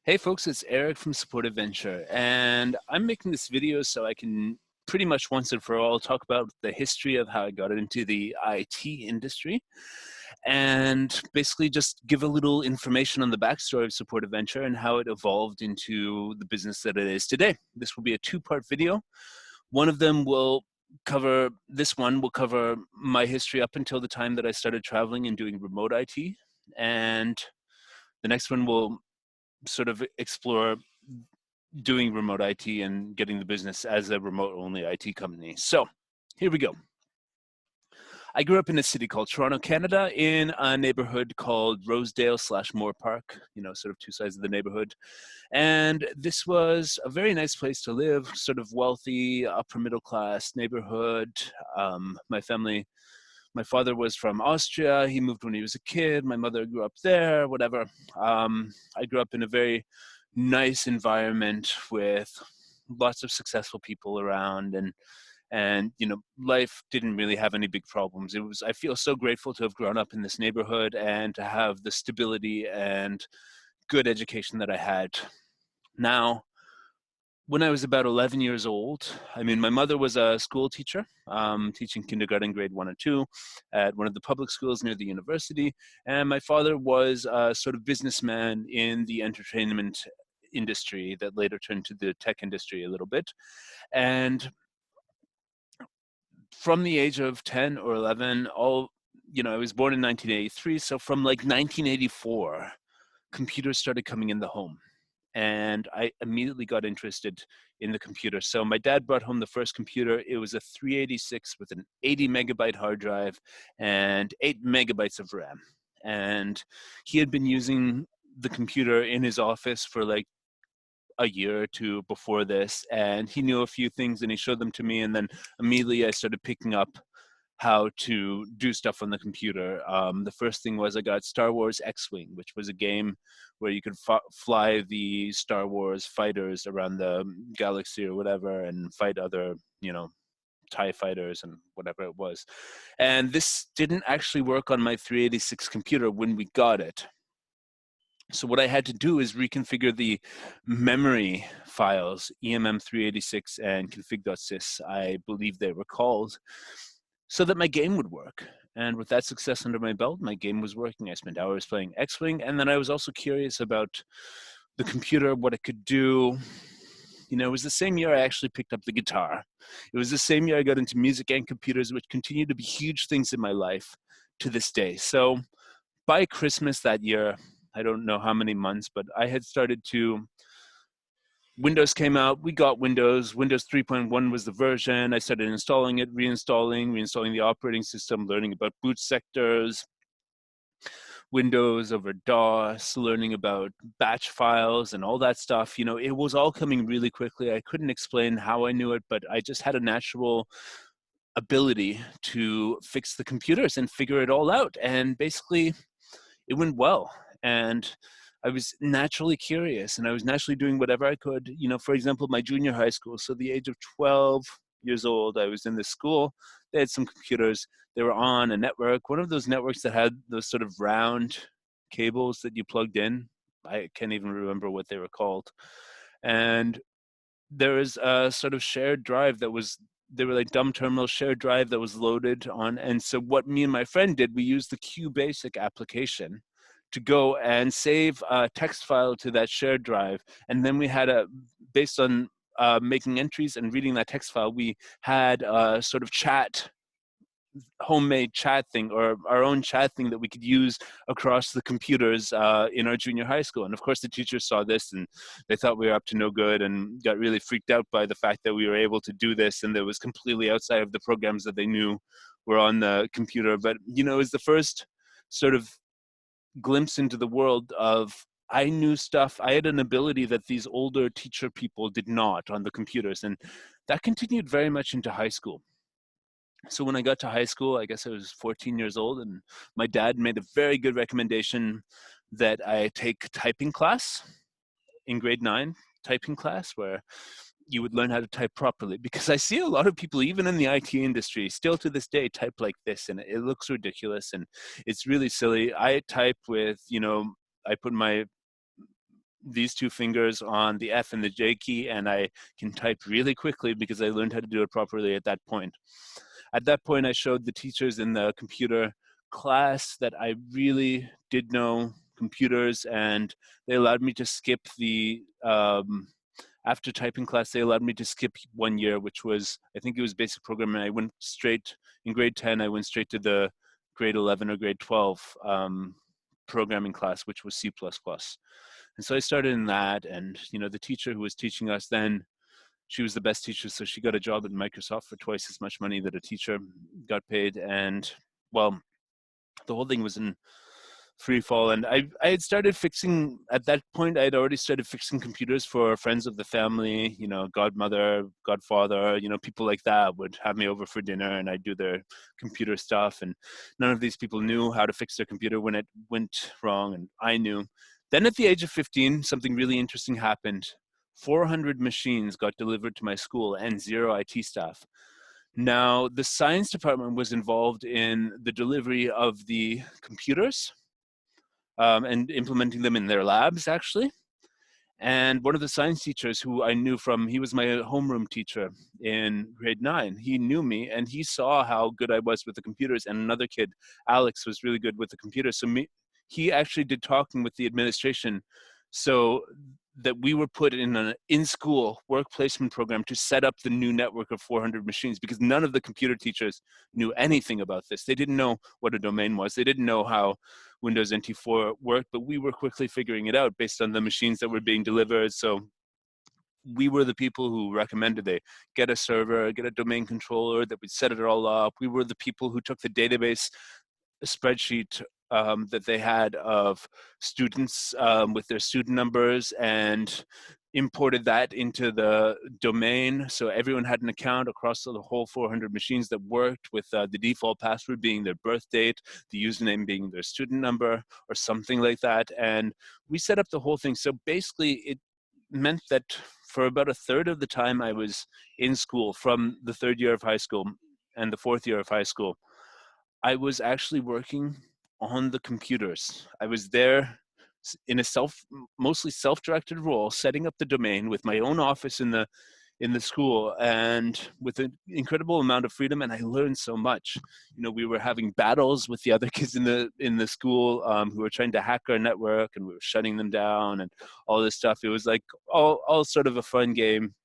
Hey folks, it's Eric from Support Adventure, and I'm making this video so I can pretty much once and for all talk about the history of how I got into the IT industry and basically just give a little information on the backstory of Support Adventure and how it evolved into the business that it is today. This will be a two-part video. One of them will cover, this one will cover my history up until the time that I started traveling and doing remote IT, and the next one will sort of explore doing remote IT and getting the business as a remote-only IT company. So here we go. I grew up in a city called Toronto, Canada, in a neighborhood called Rosedale / Moore Park, sort of two sides of the neighborhood. And this was a very nice place to live, sort of wealthy, upper middle class neighborhood. My father was from Austria. He moved when he was a kid. My mother grew up there, whatever. I grew up in a very nice environment with lots of successful people around, and life didn't really have any big problems. I feel so grateful to have grown up in this neighborhood and to have the stability and good education that I had. Now, when I was about 11 years old, my mother was a school teacher, teaching kindergarten grade 1 and 2 at one of the public schools near the university. And my father was a sort of businessman in the entertainment industry that later turned to the tech industry a little bit. And from the age of 10 or 11, I was born in 1983. So from like 1984, computers started coming in the home. And I immediately got interested in the computer. So my dad brought home the first computer. It was a 386 with an 80 megabyte hard drive and 8 megabytes of RAM. And he had been using the computer in his office for like a year or two before this, and he knew a few things and he showed them to me, and then immediately I started picking up how to do stuff on the computer. The first thing was I got Star Wars X-Wing, which was a game where you could fly the Star Wars fighters around the galaxy or whatever and fight other, TIE fighters and whatever it was. And this didn't actually work on my 386 computer when we got it. So what I had to do is reconfigure the memory files, EMM386 and config.sys, I believe they were called, so that my game would work. And with that success under my belt, my game was working. I spent hours playing X-Wing, and then I was also curious about the computer, what it could do. It was the same year I actually picked up the guitar. It was the same year I got into music and computers, which continue to be huge things in my life to this day. So by Christmas that year, I don't know how many months, but I had started to, Windows came out, we got Windows 3.1 was the version. I started installing it, reinstalling the operating system, learning about boot sectors, Windows over DOS, learning about batch files and all that stuff. It was all coming really quickly. I couldn't explain how I knew it, but I just had a natural ability to fix the computers and figure it all out. And basically, it went well. And I was naturally curious, and I was naturally doing whatever I could. For example, my junior high school, so the age of 12 years old, I was in this school. They had some computers. They were on a network, one of those networks that had those sort of round cables that you plugged in. I can't even remember what they were called. And there was a sort of shared drive they were like dumb terminal shared drive that was loaded on. And so what me and my friend did, we used the QBasic application to go and save a text file to that shared drive. And then we had based on making entries and reading that text file, we had a sort of homemade chat thing, or our own chat thing that we could use across the computers in our junior high school. And of course the teachers saw this and they thought we were up to no good and got really freaked out by the fact that we were able to do this, and that was completely outside of the programs that they knew were on the computer. But it was the first sort of glimpse into the world of, I knew stuff. I had an ability that these older teacher people did not on the computers, and that continued very much into high school. So when I got to high school, I guess I was 14 years old, and my dad made a very good recommendation that I take typing class in grade 9, typing class, where you would learn how to type properly. Because I see a lot of people, even in the IT industry, still to this day type like this, and it looks ridiculous and it's really silly. I type with, I put my these two fingers on the F and the J key, and I can type really quickly because I learned how to do it properly at that point. At that point, I showed the teachers in the computer class that I really did know computers, and they allowed me to skip the after typing class, they allowed me to skip 1 year, which was, I think it was basic programming. I went straight, in grade 10, I went straight to the grade 11 or grade 12 programming class, which was C++. And so I started in that, and the teacher who was teaching us then, she was the best teacher, so she got a job at Microsoft for twice as much money that a teacher got paid. And well, the whole thing was in free fall, and I had started fixing, at that point I had already started fixing computers for friends of the family, godmother, godfather, people like that would have me over for dinner, and I'd do their computer stuff, and none of these people knew how to fix their computer when it went wrong, and I knew. Then at the age of 15, something really interesting happened. 400 machines got delivered to my school and 0 IT staff. Now, the science department was involved in the delivery of the computers, and implementing them in their labs, actually. And one of the science teachers who I knew from, he was my homeroom teacher in grade 9. He knew me, and he saw how good I was with the computers. And another kid, Alex, was really good with the computers. So he actually did talking with the administration, so that we were put in an in-school work placement program to set up the new network of 400 machines, because none of the computer teachers knew anything about this. They didn't know what a domain was. They didn't know how Windows NT4 worked, but we were quickly figuring it out based on the machines that were being delivered. So we were the people who recommended they get a server, get a domain controller, that would set it all up. We were the people who took the database spreadsheet that they had of students with their student numbers and imported that into the domain. So everyone had an account across the whole 400 machines that worked, with the default password being their birth date, the username being their student number or something like that. And we set up the whole thing. So basically it meant that for about a third of the time I was in school, from the 3rd year of high school and the 4th year of high school, I was actually working on the computers. I was there in a mostly self-directed role, setting up the domain with my own office in the school, and with an incredible amount of freedom. And I learned so much. We were having battles with the other kids in the school who were trying to hack our network, and we were shutting them down and all this stuff. It was like all sort of a fun game.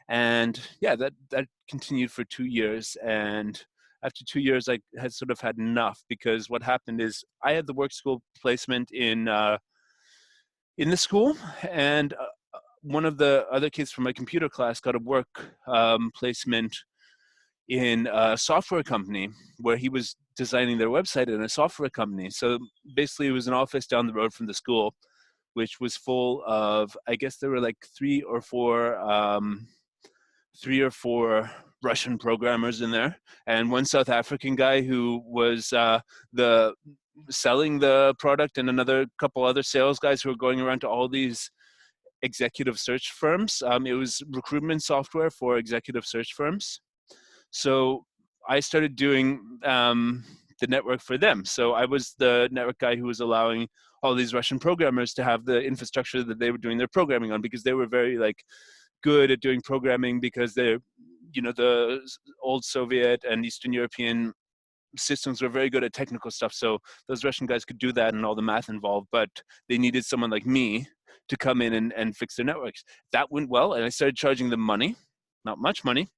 And yeah, that continued for 2 years. And after 2 years, I had sort of had enough, because what happened is I had the work school placement in the school, and one of the other kids from my computer class got a work placement in a software company, where he was designing their website in a software company. So basically it was an office down the road from the school, which was full of, I guess there were like three or four Russian programmers in there, and one South African guy who was the selling the product, and another couple other sales guys who were going around to all these executive search firms. It was recruitment software for executive search firms. So I started doing the network for them. So I was the network guy who was allowing all these Russian programmers to have the infrastructure that they were doing their programming on, because they were very good at doing programming, because they're, the old Soviet and Eastern European systems were very good at technical stuff. So those Russian guys could do that and all the math involved, but they needed someone like me to come in and fix their networks. That went well, and I started charging them money, not much money.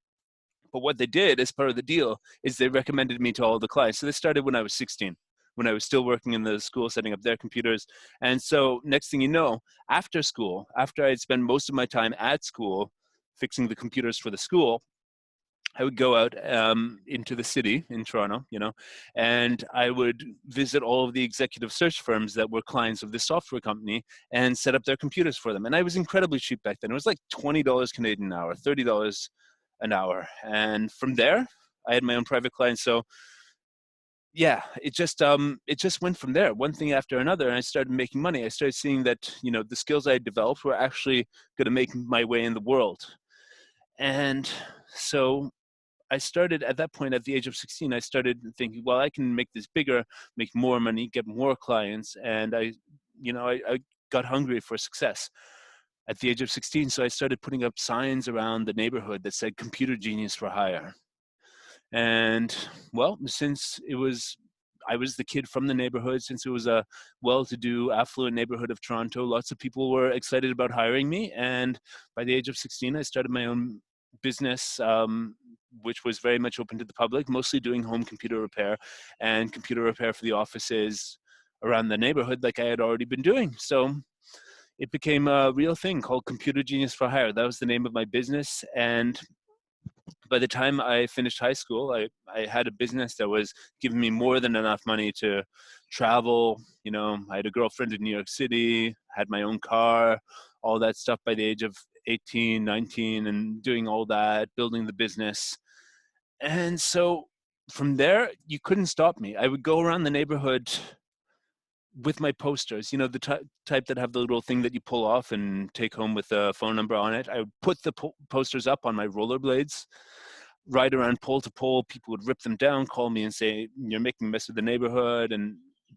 But what they did as part of the deal is they recommended me to all the clients. So they started when I was 16, when I was still working in the school, setting up their computers. And so next thing you know, after school, after I had spent most of my time at school fixing the computers for the school, I would go out into the city in Toronto, and I would visit all of the executive search firms that were clients of this software company and set up their computers for them. And I was incredibly cheap back then. It was like $20 Canadian an hour, $30 an hour. And from there, I had my own private clients. So yeah, it just went from there, one thing after another, and I started making money. I started seeing that, the skills I had developed were actually going to make my way in the world. And so I started at that point, at the age of 16, I started thinking, well, I can make this bigger, make more money, get more clients. And I got hungry for success at the age of 16. So I started putting up signs around the neighborhood that said "computer genius for hire." And well, since I was the kid from the neighborhood, since it was a well-to-do, affluent neighborhood of Toronto, lots of people were excited about hiring me. And by the age of 16, I started my own business, which was very much open to the public, mostly doing home computer repair and computer repair for the offices around the neighborhood, like I had already been doing. So it became a real thing called Computer Genius for Hire. That was the name of my business. And by the time I finished high school, I had a business that was giving me more than enough money to travel. You know, I had a girlfriend in New York City, had my own car, all that stuff by the age of 18, 19, and doing all that, building the business. And so from there, you couldn't stop me. I would go around the neighborhood with my posters, you know, the type that have the little thing that you pull off and take home with a phone number on it. I would put the posters up on my rollerblades, ride around pole to pole. People would rip them down, call me and say, "You're making a mess of the neighborhood."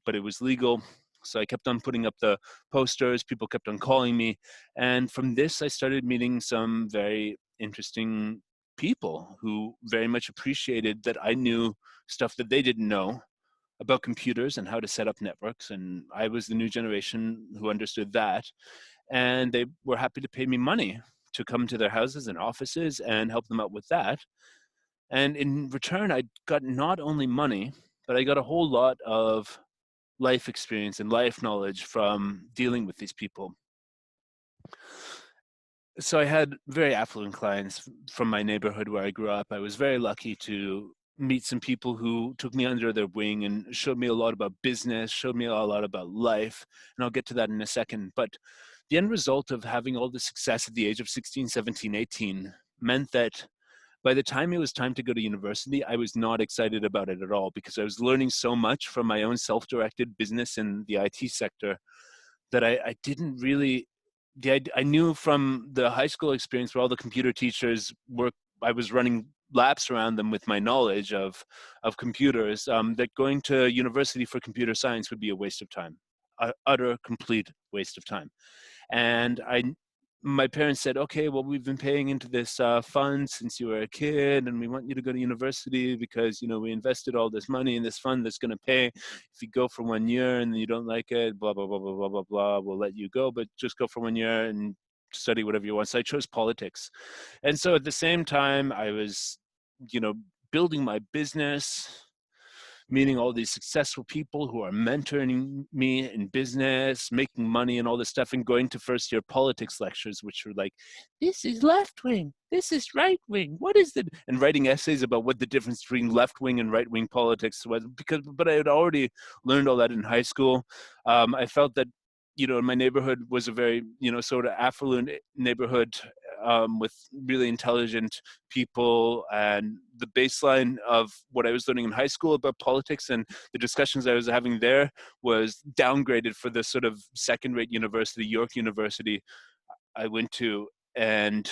But it was legal. So I kept on putting up the posters. People kept on calling me. And from this, I started meeting some very interesting people who very much appreciated that I knew stuff that they didn't know about computers and how to set up networks. And I was the new generation who understood that. And they were happy to pay me money to come to their houses and offices and help them out with that. And in return, I got not only money, but I got a whole lot of life experience and life knowledge from dealing with these people. So I had very affluent clients from my neighborhood where I grew up. I was very lucky to meet some people who took me under their wing and showed me a lot about business, showed me a lot about life. And I'll get to that in a second. But the end result of having all the success at the age of 16, 17, 18 meant that by the time it was time to go to university, I was not excited about it at all because I was learning so much from my own self-directed business in the IT sector that I didn't really, I knew from the high school experience where all the computer teachers work, I was running laps around them with my knowledge of computers, that going to university for computer science would be a waste of time, utter complete waste of time. And my parents said, "Okay, well, we've been paying into this fund since you were a kid, and we want you to go to university because, you know, we invested all this money in this fund that's going to pay. If you go for 1 year and you don't like it, blah, blah, blah, blah, blah, blah, blah, we'll let you go, but just go for 1 year and study whatever you want." So I chose politics. And so at the same time, I was, you know, building my business, meeting all these successful people who are mentoring me in business, making money and all this stuff, and going to first year politics lectures, which were like, "This is left wing, this is right wing, what is the," and writing essays about what the difference between left wing and right wing politics was, but I had already learned all that in high school. I felt that, you know, my neighborhood was a very, you know, sort of affluent neighborhood, with really intelligent people, and the baseline of what I was learning in high school about politics and the discussions I was having there was downgraded for the sort of second-rate university, York University, I went to. And,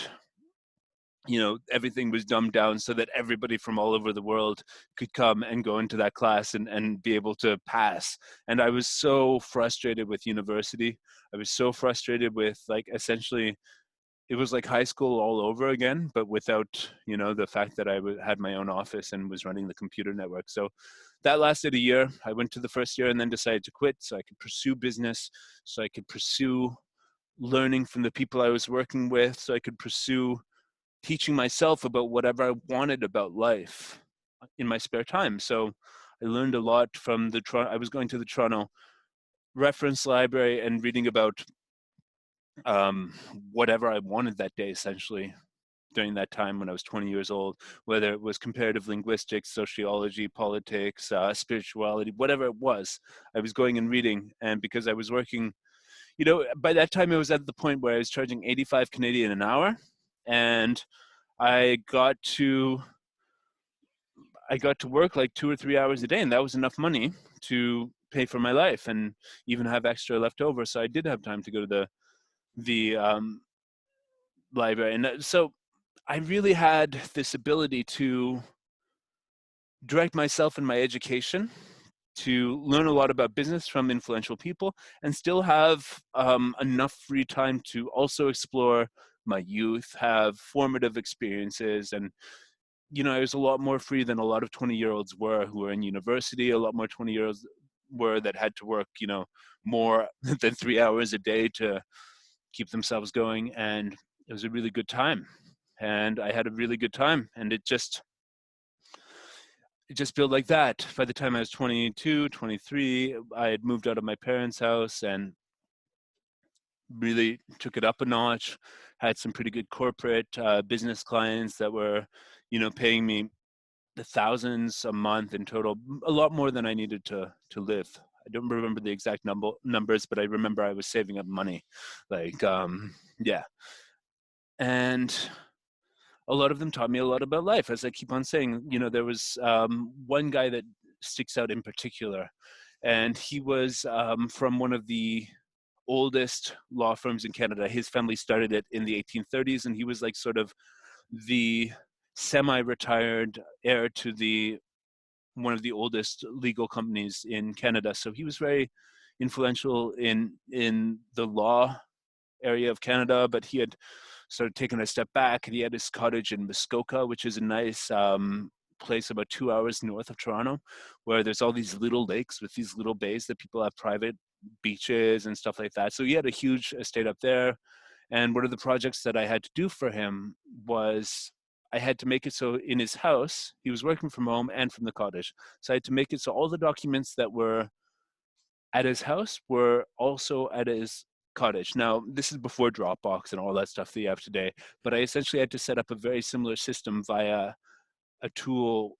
you know, everything was dumbed down so that everybody from all over the world could come and go into that class and be able to pass. And I was so frustrated with university. I was so frustrated with, like, essentially it was like high school all over again, but without, you know, the fact that I had my own office and was running the computer network. So that lasted a year. I went to the first year and then decided to quit so I could pursue business, so I could pursue learning from the people I was working with, so I could pursue teaching myself about whatever I wanted about life in my spare time. So I learned a lot from I was going to the Toronto Reference Library and reading about um, whatever I wanted that day, essentially, during that time when I was 20 years old, whether it was comparative linguistics, sociology, politics, spirituality, whatever it was, I was going and reading. And because I was working, you know, by that time it was at the point where I was charging 85 Canadian an hour, and I got to work like 2 or 3 hours a day, and that was enough money to pay for my life and even have extra left over. So I did have time to go to the library. And so I really had this ability to direct myself in my education to learn a lot about business from influential people and still have enough free time to also explore my youth, have formative experiences. And, I was a lot more free than a lot of 20-year-olds were who were in university, a lot more 20-year-olds were that had to work, more than 3 hours a day to keep themselves going. And it was a really good time. And I had a really good time. And it just built like that. By the time I was 22, 23, I had moved out of my parents' house and really took it up a notch. Had some pretty good corporate business clients that were, paying me the thousands a month in total, a lot more than I needed to live. I don't remember the exact numbers, but I remember I was saving up money. Like, yeah. And a lot of them taught me a lot about life. As I keep on saying, there was one guy that sticks out in particular, and he was from one of the oldest law firms in Canada. His family started it in the 1830s, and he was like sort of the semi-retired heir to the one of the oldest legal companies in Canada. So he was very influential in the law area of Canada, but he had started taking a step back, and he had his cottage in Muskoka, which is a nice place about 2 hours north of Toronto, where there's all these little lakes with these little bays that people have private beaches and stuff like that. So he had a huge estate up there. And one of the projects that I had to do for him was I had to make it so in his house, he was working from home and from the cottage. So I had to make it so all the documents that were at his house were also at his cottage. Now, this is before Dropbox and all that stuff that you have today, but I essentially had to set up a very similar system via a tool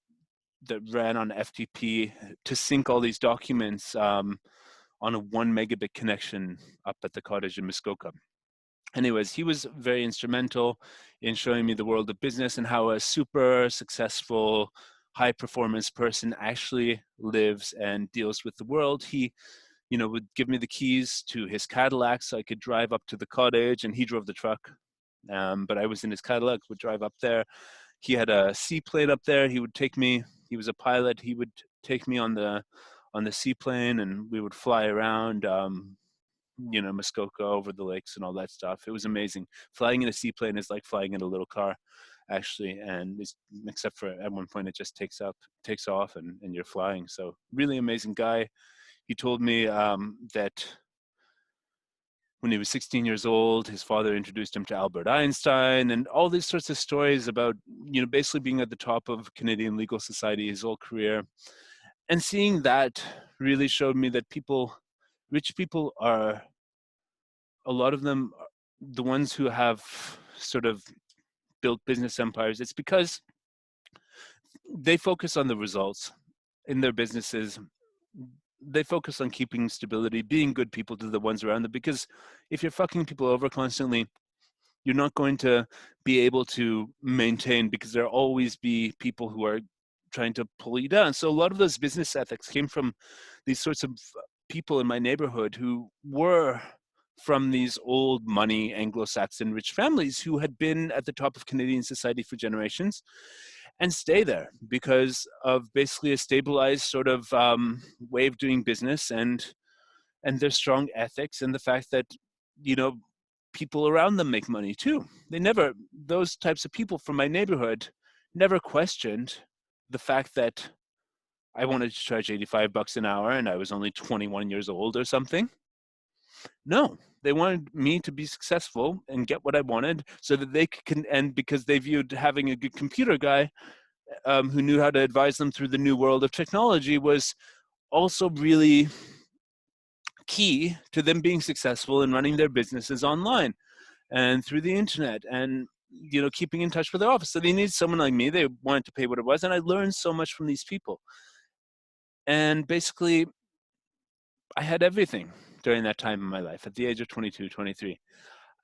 that ran on FTP to sync all these documents on a 1 megabit connection up at the cottage in Muskoka. Anyways, he was very instrumental in showing me the world of business and how a super successful, high performance person actually lives and deals with the world. He would give me the keys to his Cadillac so I could drive up to the cottage, and he drove the truck. But I was in his Cadillac, would drive up there. He had a seaplane up there. He would take me, he was a pilot. He would take me on the seaplane, and we would fly around, Muskoka, over the lakes and all that stuff. It was amazing. Flying in a seaplane is like flying in a little car, actually. And except for at one point it just takes off and you're flying. So really amazing guy. He told me that when he was 16 years old, his father introduced him to Albert Einstein, and all these sorts of stories about, basically being at the top of Canadian legal society his whole career. And seeing that really showed me that rich people are, a lot of them, the ones who have sort of built business empires, it's because they focus on the results in their businesses. They focus on keeping stability, being good people to the ones around them, because if you're fucking people over constantly, you're not going to be able to maintain, because there'll always be people who are trying to pull you down. So a lot of those business ethics came from these sorts of people in my neighborhood who were from these old money Anglo-Saxon rich families who had been at the top of Canadian society for generations and stay there because of basically a stabilized sort of way of doing business and their strong ethics and the fact that, people around them make money too. Those types of people from my neighborhood never questioned the fact that I wanted to charge $85 an hour and I was only 21 years old or something. No, they wanted me to be successful and get what I wanted so that they can, and because they viewed having a good computer guy who knew how to advise them through the new world of technology was also really key to them being successful in running their businesses online and through the internet and, keeping in touch with their office. So they needed someone like me. They wanted to pay what it was. And I learned so much from these people. And basically, I had everything during that time in my life at the age of 22, 23.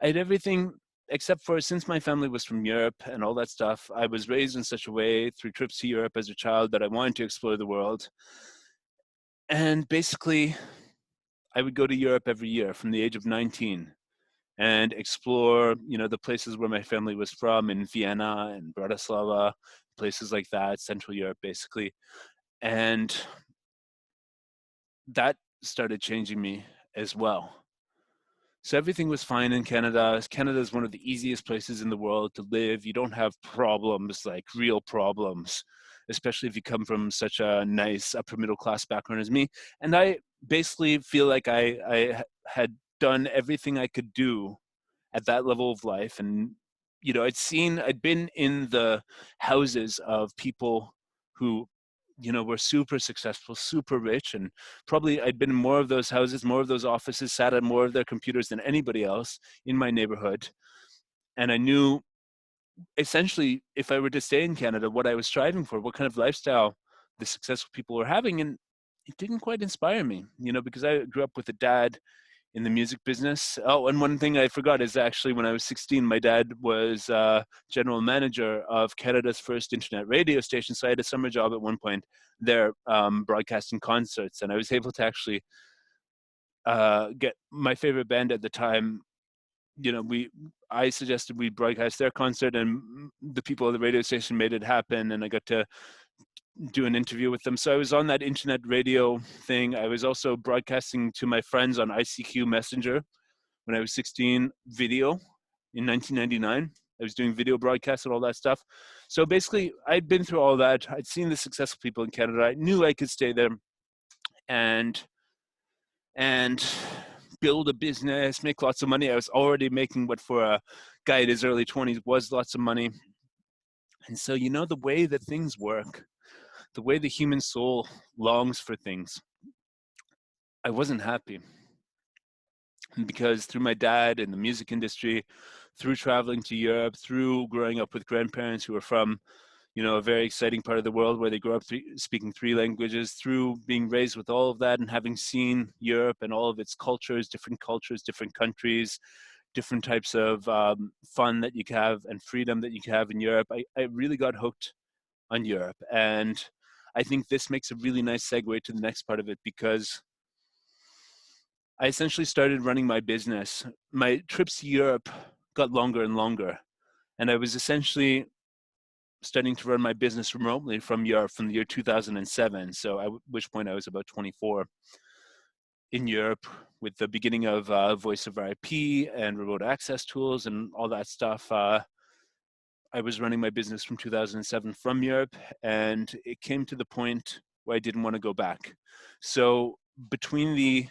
I had everything except for, since my family was from Europe and all that stuff, I was raised in such a way through trips to Europe as a child that I wanted to explore the world. And basically, I would go to Europe every year from the age of 19 and explore, the places where my family was from in Vienna and Bratislava, places like that, Central Europe, basically. And that started changing me as well. So everything was fine in Canada. Canada is one of the easiest places in the world to live. You don't have problems, like real problems, especially if you come from such a nice upper middle class background as me. And I basically feel like I had done everything I could do at that level of life. And, you know, I'd been in the houses of people who, you know, were super successful, super rich. And probably I'd been in more of those houses, more of those offices, sat at more of their computers than anybody else in my neighborhood. And I knew essentially if I were to stay in Canada, what I was striving for, what kind of lifestyle the successful people were having. And it didn't quite inspire me, you know, because I grew up with a dad in the music business. Oh, and one thing I forgot is actually when I was 16, my dad was general manager of Canada's first internet radio station. So I had a summer job at one point there, broadcasting concerts, and I was able to actually get my favorite band at the time. You know, I suggested we broadcast their concert, and the people at the radio station made it happen, and I got to do an interview with them. So I was on that internet radio thing. I was also broadcasting to my friends on ICQ Messenger when I was 16, video in 1999. I was doing video broadcasts and all that stuff. So basically, I'd been through all that. I'd seen the successful people in Canada. I knew I could stay there and and build a business, make lots of money. I was already making what for a guy in his early 20s was lots of money. And so, you know, the way that things work, the way the human soul longs for things, I wasn't happy. Because through my dad in the music industry, through traveling to Europe, through growing up with grandparents who were from, you know, a very exciting part of the world where they grew up speaking three languages, through being raised with all of that and having seen Europe and all of its cultures, different countries, different types of fun that you can have and freedom that you can have in Europe, I really got hooked on Europe. And I think this makes a really nice segue to the next part of it, because I essentially started running my business. My trips to Europe got longer and longer, and I was essentially starting to run my business remotely from Europe from the year 2007. So at which point I was about 24 in Europe, with the beginning of voice over IP and remote access tools and all that stuff. I was running my business from 2007 from Europe, and it came to the point where I didn't want to go back. So between the,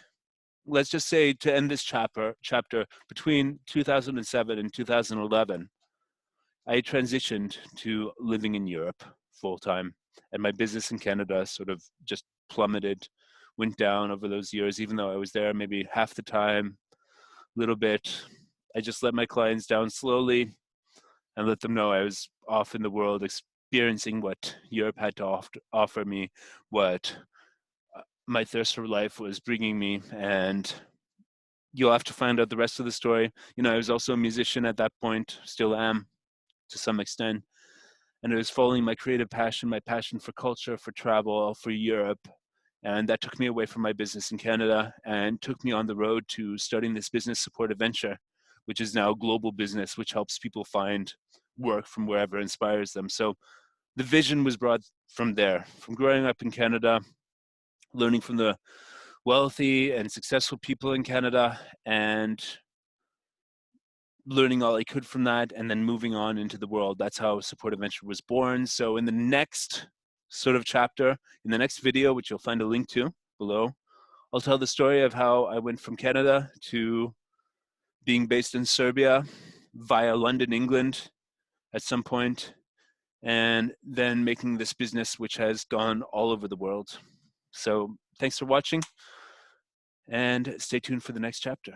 let's just say to end this chapter between 2007 and 2011, I transitioned to living in Europe full time, and my business in Canada sort of just plummeted, went down over those years. Even though I was there maybe half the time, a little bit, I just let my clients down slowly and let them know I was off in the world experiencing what Europe had to offer me, what my thirst for life was bringing me. And you'll have to find out the rest of the story. You know, I was also a musician at that point, still am to some extent. And it was following my creative passion, my passion for culture, for travel, for Europe. And that took me away from my business in Canada and took me on the road to starting this business support venture, which is now a global business, which helps people find work from wherever inspires them. So the vision was brought from there, from growing up in Canada, learning from the wealthy and successful people in Canada, and learning all I could from that, and then moving on into the world. That's how Support Adventure was born. So in the next sort of chapter, in the next video, which you'll find a link to below, I'll tell the story of how I went from Canada to being based in Serbia via London, England at some point, and then making this business which has gone all over the world. So thanks for watching, and stay tuned for the next chapter.